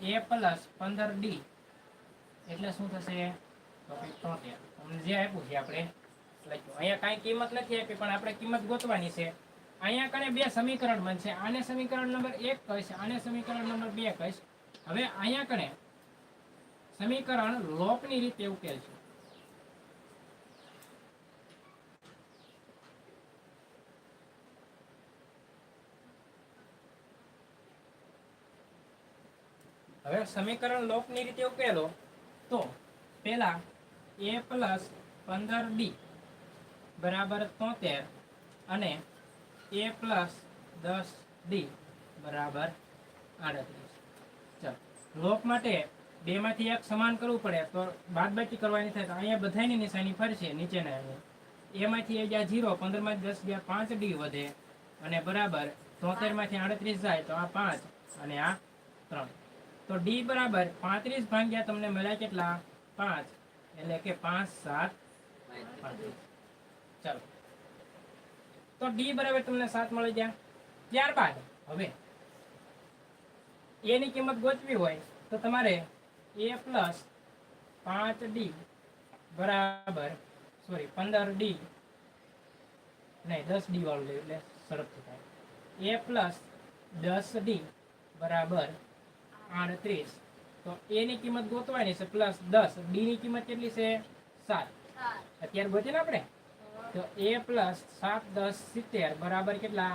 a plus 15d એટલે શું થશે? તો 73. તમને જે આપ્યું છે આપણે લખ્યું. અહીંયા કાંઈ કિંમત નથી આપી પણ આપણે કિંમત ગોતવાની છે. અહીંયા કણે બે સમીકરણ બનશે. આને સમીકરણ નંબર 1 કહીશ, આને સમીકરણ નંબર 2 કહીશ. હવે અહીંયા કણે સમીકરણ લોપની રીતે ઉકેલશું. હવે સમીકરણ લોપની રીતે ઉકેલો તો પહેલા a પ્લસ 15d બરાબર 73 અને a પ્લસ 10d બરાબર 38. ચાલો, લોપ માટે બેમાંથી એક સમાન કરવું પડે તો બાદબાકી કરવાની થાય. તો અહીંયા બધાની નિશાની ફરશે નીચેના a માંથી a ગયા 0, 15 માંથી 10 ગયા 5d વધે અને બરાબર 73 માંથી 38 જાય તો આ 5 અને આ 3. તો d બરાબર 35 ભાગ્યા તમને મળ્યા કેટલા? 5, એટલે કે 5 7 35. ચાલો, તો d બરાબર તમને 7 મળી ગયા. ત્યારબાદ હવે a ની કિંમત ગોતવી હોય તો તમારે a પ્લસ 5d બરાબર 15d નહીં 10d વાળું લેવું એટલે ઝડપથી થાય. a પ્લસ 10d બરાબર 38. તો a ની કિંમત ગોતવાની છે પ્લસ 10. d ની કિંમત કેટલી છે? 7. અત્યારે ગોતી ને આપણે. તો a પ્લસ 7 10 70 બરાબર કેટલા?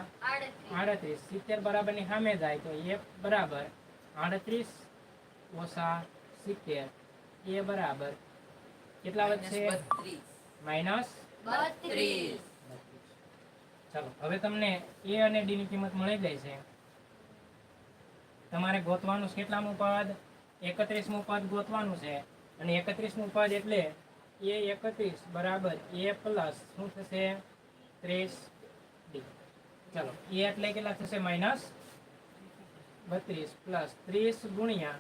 38. 70 બરાબર ની સામે જાય તો a બરાબર 38 ઓછા 70. a બરાબર કેટલા વધશે? માઇનસ 32. ચાલો, હવે તમને a અને d ની કિંમત મળી ગઈ છે. તમારે ગોતવાનું છે કેટલામું પદ? 31મું પદ ગોતવાનું છે. અને 31મું પદ એટલે a 31 બરાબર a પ્લસ શું થશે? 30d. ચાલો, a એટલે કેટલા થશે? માઇનસ 32 પ્લસ 30 ગુણ્યા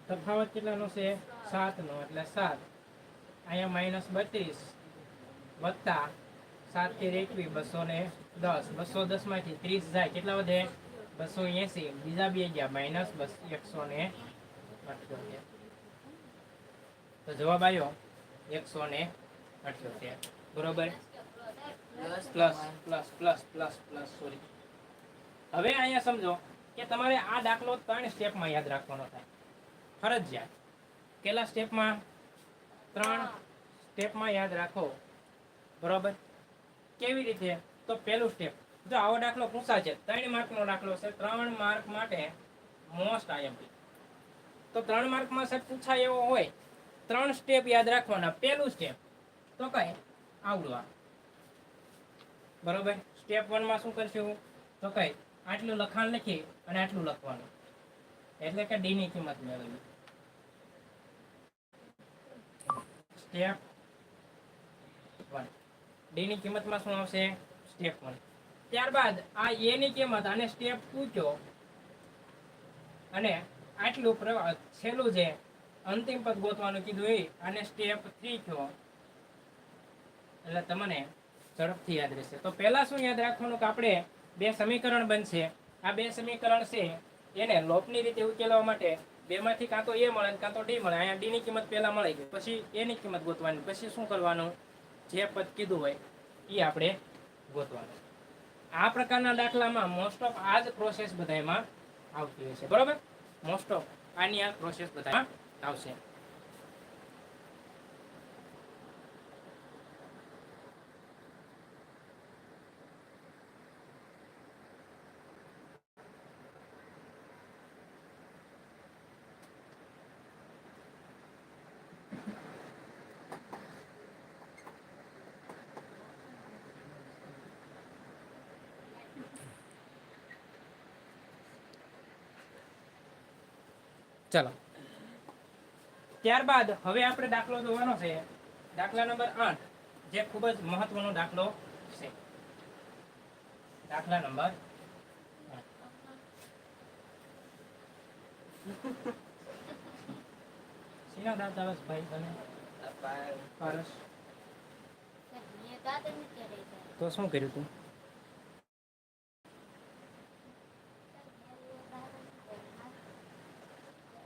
તફાવત કેટલાનો છે? 7 નો એટલે 7. અહીંયા માઇનસ 32 વત્તા 7 થી 21 210. 210 માંથી 30 જાય કેટલા વધે? 280. બીજા બે ગયા માઇનસ 178. તો જવાબ આવ્યો 178. બરોબર. Plus plus plus plus plus sorry. હવે અહીંયા સમજો કે તમારે આ દાખલો 3 સ્ટેપમાં યાદ રાખવાનો થાય. ફરજિયાત. કેટલા સ્ટેપમાં? 3 સ્ટેપમાં યાદ રાખો. બરોબર. કેવી રીતે? તો પહેલું સ્ટેપ, જો આવો દાખલો પૂછાશે 3 માર્કનો દાખલો છે, 3 માર્ક માટે મોસ્ટ આઈએમપી. તો 3 માર્કમાં સર પૂછાય એવો હોય 3 સ્ટેપ યાદ રાખવાના. પહેલું સ્ટેપ તો કઈ આવડવા. બરોબર. સ્ટેપ 1 માં શું કરશું? તો કઈ આટલું લખાણ લખી અને આટલું લખવાનું એટલે કે ડી ની કિંમત મેળવવી. સ્ટેપ 1 ડી ની કિંમતમાં શું આવશે? સ્ટેપ 1. ત્યારબાદ આ એ ની કિંમત આને સ્ટેપ 2 કયો અને આટલું છેલ્લું છે અંતિમ પદ ગોતવાનું કીધું એ આને સ્ટેપ 3 કયો એટલે તમને ઝડપથી યાદ રહેશે. તો પહેલા શું યાદ રાખવાનું કે આપણે બે સમીકરણ બનશે. આ બે સમીકરણ છે એને લોપની રીતે ઉકેલવા માટે બેમાંથી કાં તો a મળે કાં તો d મળે. અહીંયા d ની કિંમત પહેલા મળી ગઈ, પછી a ની કિંમત ગોતવાની, પછી શું કરવાનું? જે પદ કીધું હોય એ આપણે ગોતવાનું. આ પ્રકારના દાખલામાં મોસ્ટ ઓફ આ જ પ્રોસેસ બધામાં આવતી હોય છે. બરોબર. મોસ્ટ ઓફ આની આ પ્રોસેસ બધામાં આવશે. ચલો, ત્યારબાદ હવે આપણે દાખલો જોવાનો છે. દાખલા નંબર 8 જે ખૂબ જ મહત્વનો દાખલો છે. દાખલા નંબર 8 સીના દાંત આવે ભાઈ તને? પારસ તો શું કર્યું તું?